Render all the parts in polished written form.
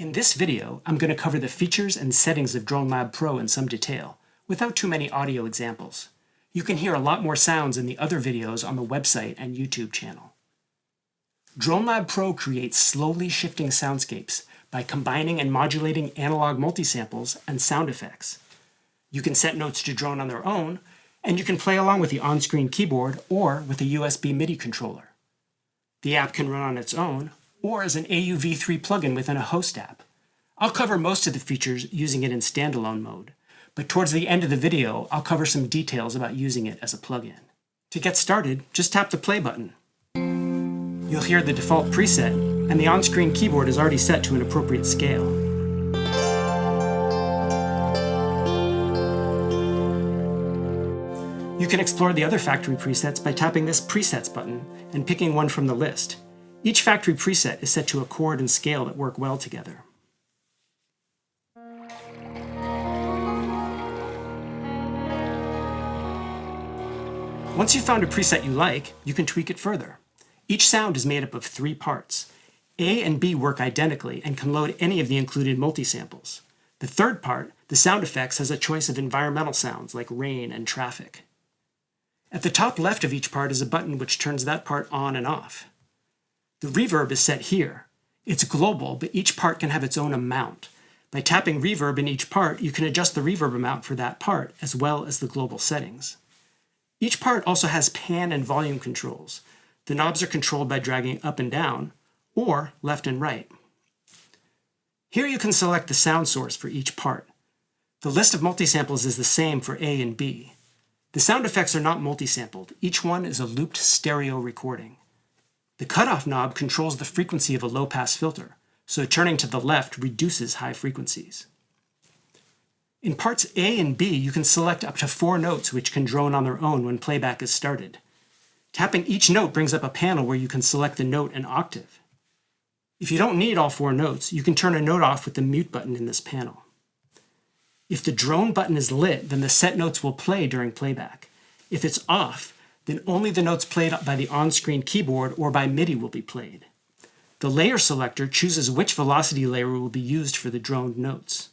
In this video, I'm going to cover the features and settings of DroneLab Pro in some detail, without too many audio examples. You can hear a lot more sounds in the other videos on the website and YouTube channel. DroneLab Pro creates slowly shifting soundscapes by combining and modulating analog multisamples and sound effects. You can set notes to drone on their own, and you can play along with the Onscreen Keyboard or with a USB MIDI controller. The app can run on its own, or as an AUV3 plugin within a host app. I'll cover most of the features using it in standalone mode, but towards the end of the video, I'll cover some details about using it as a plugin. To get started, just tap the play button. You'll hear the default preset, and the on-screen keyboard is already set to an appropriate scale. You can explore the other factory presets by tapping this Presets button and picking one from the list. Each factory preset is set to a chord and scale that work well together. Once you've found a preset you like, you can tweak it further. Each sound is made up of 3 parts. A and B work identically and can load any of the included multisamples. The third part, the sound effects, has a choice of environmental sounds like rain and traffic. At the top left of each part is a button which turns that part on and off. The reverb is set here. It's global, but each part can have its own amount. By tapping reverb in each part, you can adjust the reverb amount for that part, as well as the global settings. Each part also has pan and volume controls. The knobs are controlled by dragging up and down, or left and right. Here you can select the sound source for each part. The list of multisamples is the same for A and B. The sound effects are not multisampled. Each one is a looped stereo recording. The cutoff knob controls the frequency of a low-pass filter, so turning to the left reduces high frequencies. In parts A and B, you can select up to 4 notes which can drone on their own when playback is started. Tapping each note brings up a panel where you can select the note and octave. If you don't need all 4 notes, you can turn a note off with the mute button in this panel. If the drone button is lit, then the set notes will play during playback. If it's off, then only the notes played by the on-screen keyboard or by MIDI will be played. The layer selector chooses which velocity layer will be used for the droned notes.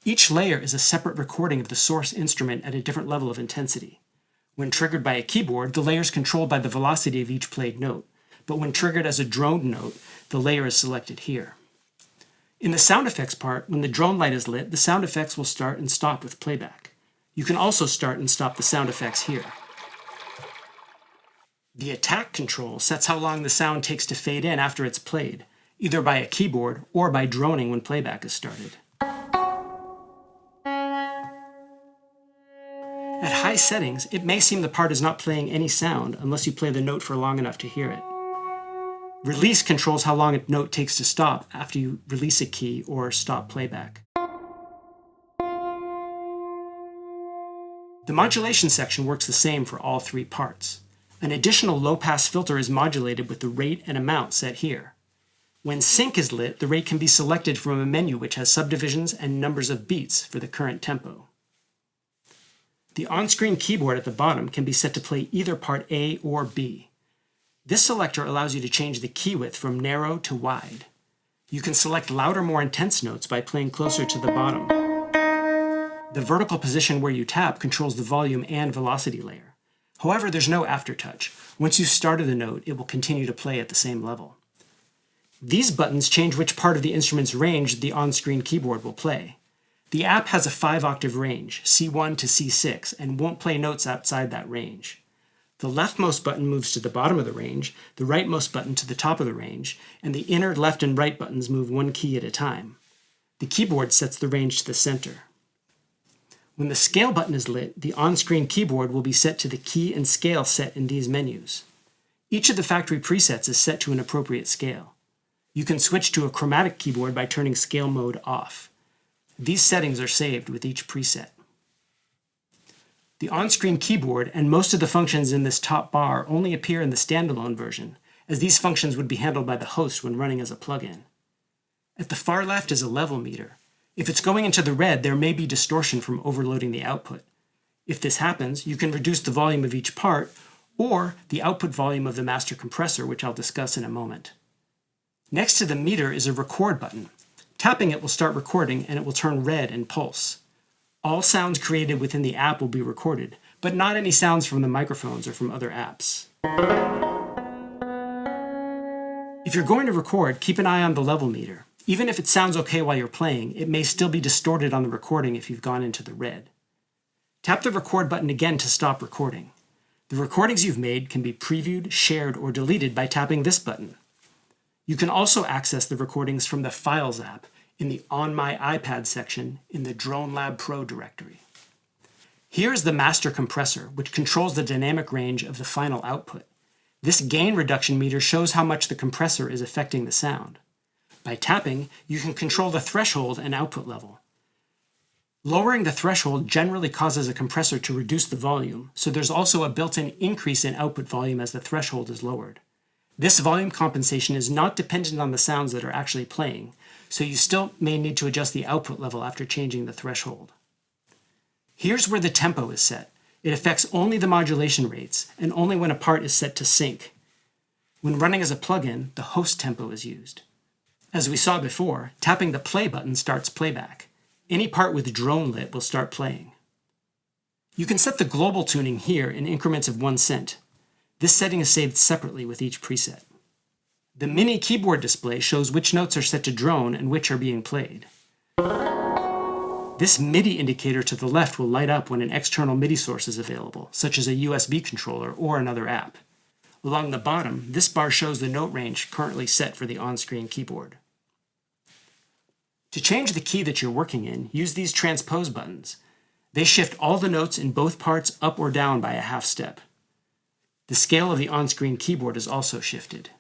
Each layer is a separate recording of the source instrument at a different level of intensity. When triggered by a keyboard, the layer is controlled by the velocity of each played note, but when triggered as a droned note, the layer is selected here. In the sound effects part, when the drone light is lit, the sound effects will start and stop with playback. You can also start and stop the sound effects here. The attack control sets how long the sound takes to fade in after it's played, either by a keyboard or by droning when playback is started. At high settings, it may seem the part is not playing any sound unless you play the note for long enough to hear it. Release controls how long a note takes to stop after you release a key or stop playback. The modulation section works the same for all 3 parts. An additional low-pass filter is modulated with the rate and amount set here. When sync is lit, the rate can be selected from a menu which has subdivisions and numbers of beats for the current tempo. The on-screen keyboard at the bottom can be set to play either part A or B. This selector allows you to change the key width from narrow to wide. You can select louder, more intense notes by playing closer to the bottom. The vertical position where you tap controls the volume and velocity layer. However, there's no aftertouch. Once you've started a note, it will continue to play at the same level. These buttons change which part of the instrument's range the on-screen keyboard will play. The app has a 5-octave range, C1 to C6, and won't play notes outside that range. The leftmost button moves to the bottom of the range, the rightmost button to the top of the range, and the inner left and right buttons move 1 key at a time. The keyboard sets the range to the center. When the scale button is lit, the on-screen keyboard will be set to the key and scale set in these menus. Each of the factory presets is set to an appropriate scale. You can switch to a chromatic keyboard by turning scale mode off. These settings are saved with each preset. The on-screen keyboard and most of the functions in this top bar only appear in the standalone version, as these functions would be handled by the host when running as a plugin. At the far left is a level meter. If it's going into the red, there may be distortion from overloading the output. If this happens, you can reduce the volume of each part or the output volume of the master compressor, which I'll discuss in a moment. Next to the meter is a record button. Tapping it will start recording and it will turn red and pulse. All sounds created within the app will be recorded, but not any sounds from the microphones or from other apps. If you're going to record, keep an eye on the level meter. Even if it sounds okay while you're playing, it may still be distorted on the recording if you've gone into the red. Tap the record button again to stop recording. The recordings you've made can be previewed, shared, or deleted by tapping this button. You can also access the recordings from the Files app in the On My iPad section in the DroneLab Pro directory. Here is the master compressor, which controls the dynamic range of the final output. This gain reduction meter shows how much the compressor is affecting the sound. By tapping, you can control the threshold and output level. Lowering the threshold generally causes a compressor to reduce the volume, so there's also a built-in increase in output volume as the threshold is lowered. This volume compensation is not dependent on the sounds that are actually playing, so you still may need to adjust the output level after changing the threshold. Here's where the tempo is set. It affects only the modulation rates, and only when a part is set to sync. When running as a plugin, the host tempo is used. As we saw before, tapping the play button starts playback. Any part with drone lit will start playing. You can set the global tuning here in increments of 1 cent. This setting is saved separately with each preset. The mini keyboard display shows which notes are set to drone and which are being played. This MIDI indicator to the left will light up when an external MIDI source is available, such as a USB controller or another app. Along the bottom, this bar shows the note range currently set for the Onscreen Keyboard. To change the key that you're working in, use these Transpose buttons. They shift all the notes in both parts up or down by a half step. The scale of the Onscreen Keyboard is also shifted.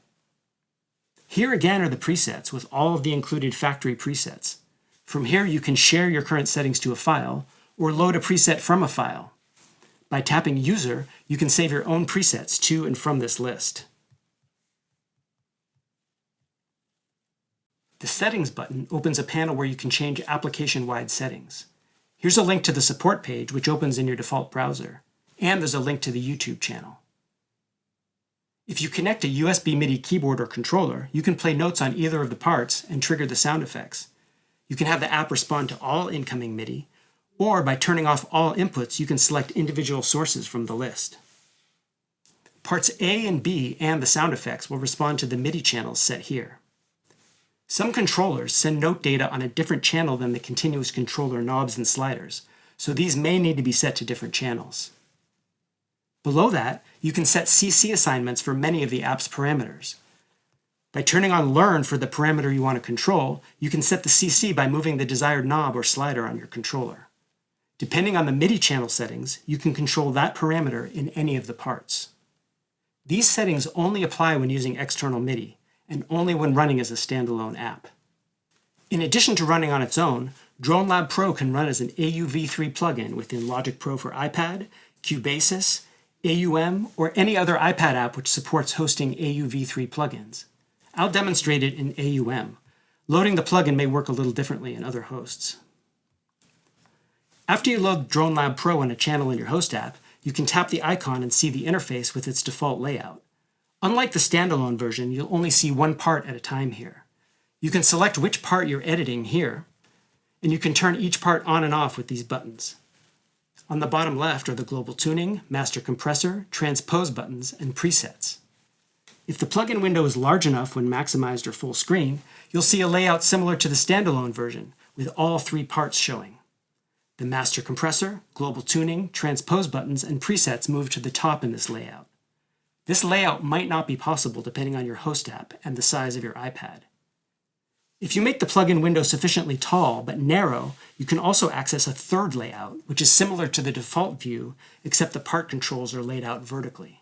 Here again are the presets with all of the included factory presets. From here you can share your current settings to a file or load a preset from a file. By tapping User, you can save your own presets to and from this list. The Settings button opens a panel where you can change application-wide settings. Here's a link to the support page, which opens in your default browser, and there's a link to the YouTube channel. If you connect a USB MIDI keyboard or controller, you can play notes on either of the parts and trigger the sound effects. You can have the app respond to all incoming MIDI, or by turning off all inputs, you can select individual sources from the list. Parts A and B and the sound effects will respond to the MIDI channels set here. Some controllers send note data on a different channel than the continuous controller knobs and sliders, so these may need to be set to different channels. Below that, you can set CC assignments for many of the app's parameters. By turning on Learn for the parameter you want to control, you can set the CC by moving the desired knob or slider on your controller. Depending on the MIDI channel settings, you can control that parameter in any of the parts. These settings only apply when using external MIDI, and only when running as a standalone app. In addition to running on its own, DroneLab Pro can run as an AUV3 plugin within Logic Pro for iPad, Cubasis, AUM, or any other iPad app which supports hosting AUV3 plugins. I'll demonstrate it in AUM. Loading the plugin may work a little differently in other hosts. After you load DroneLab Pro on a channel in your host app, you can tap the icon and see the interface with its default layout. Unlike the standalone version, you'll only see one part at a time here. You can select which part you're editing here, and you can turn each part on and off with these buttons. On the bottom left are the global tuning, master compressor, transpose buttons, and presets. If the plugin window is large enough when maximized or full screen, you'll see a layout similar to the standalone version, with all 3 parts showing. The master compressor, global tuning, transpose buttons, and presets move to the top in this layout. This layout might not be possible depending on your host app and the size of your iPad. If you make the plugin window sufficiently tall but narrow, you can also access a third layout, which is similar to the default view, except the part controls are laid out vertically.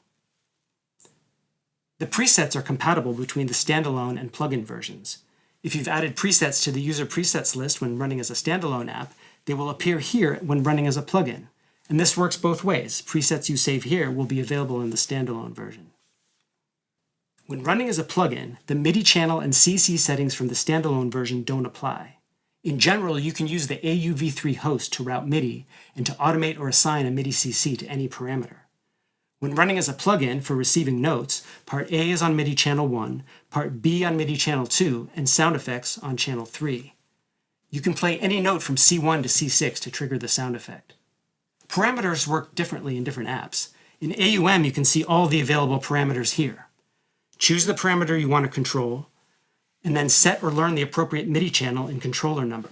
The presets are compatible between the standalone and plugin versions. If you've added presets to the user presets list when running as a standalone app, they will appear here when running as a plugin. And this works both ways. Presets you save here will be available in the standalone version. When running as a plugin, the MIDI channel and CC settings from the standalone version don't apply. In general, you can use the AUV3 host to route MIDI and to automate or assign a MIDI CC to any parameter. When running as a plugin for receiving notes, part A is on MIDI channel 1, part B on MIDI channel 2, and sound effects on channel 3. You can play any note from C1 to C6 to trigger the sound effect. Parameters work differently in different apps. In AUM, you can see all the available parameters here. Choose the parameter you want to control, and then set or learn the appropriate MIDI channel and controller number.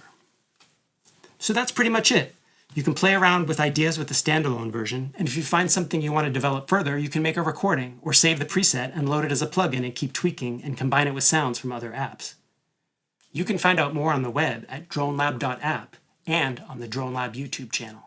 So that's pretty much it. You can play around with ideas with the standalone version, and if you find something you want to develop further, you can make a recording or save the preset and load it as a plugin and keep tweaking and combine it with sounds from other apps. You can find out more on the web at dronelab.app and on the DroneLab YouTube channel.